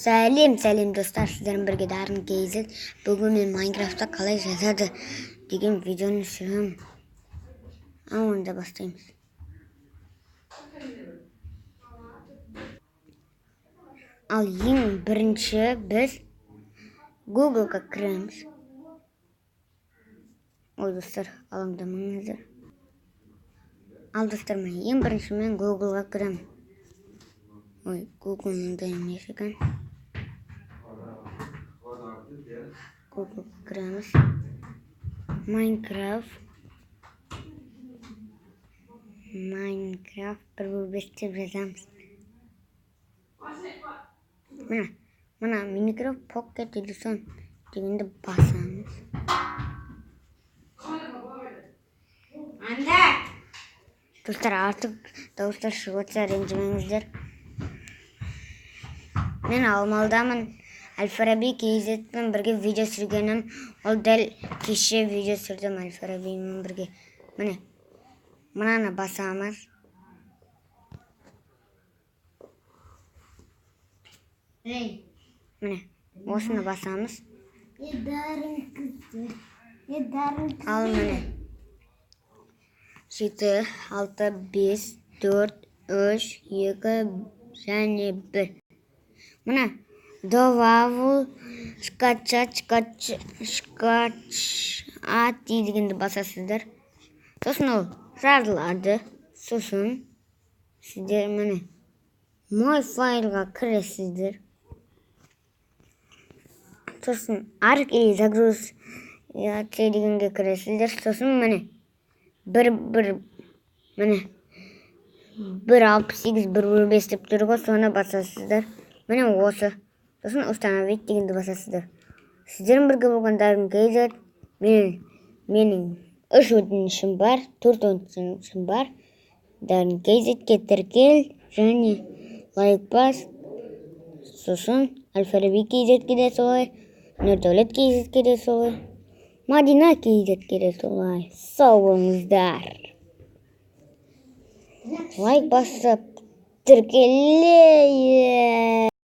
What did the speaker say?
Сәлем достар, сіздердің бірге Дарын Кейзет. Бүгін мен Майнкрафтта қалай жазады деген видеоны түсіремін. Онда бастаймыз. Ал ең бірінші біз Google-ға кіреміз. Ой достар, алаңдамаңыздар. Ал достар, мен ең бірінші мен Google-ға кіремін. Ой, Google-ның да емес екен. Google кіреміз. Майнкрафт бір бөлбесте жазамыз. Мына Minecraft Pocket Edition дегенді басамыз. Достар, артық дауыстар шығып жатса ренжімеңіздер. Мен алмалдамын. Әл-Фараби Кейзетпен бірге видео түсіргенім. Ол дәл кеше видео түсірдім Әл-Фарабимен бірге. Міне, мынаны басамыз. Міне, осыны басамыз. Ал міне. 7, 6, 5, 4, 3, 2 және 1. Мына добавил скачать дегенді басасыздар. Сосын ол жазылады. Сосын сіздер міне мой файлға кіресіздер. Сосын арк или загруз дегенге кіресіздер. Сосын міне 168 115 деп тұр ғой, соны басасыздар. Міне осы. Сосын установить дегенді басасыздар. Сіздердің бірге болған Дарын Кейзет. Менің 3 өтінішім бар, 4 өтінішім бар. Дарын Кейзетке тіркел және лайк бас. Сосын Әл-Фараби Кейзетке де солай, Нұрдәулет Кейзетке де солай, Мадина Кейзетке де солай. Сау болыңыздар. Лайк басып тіркелейік.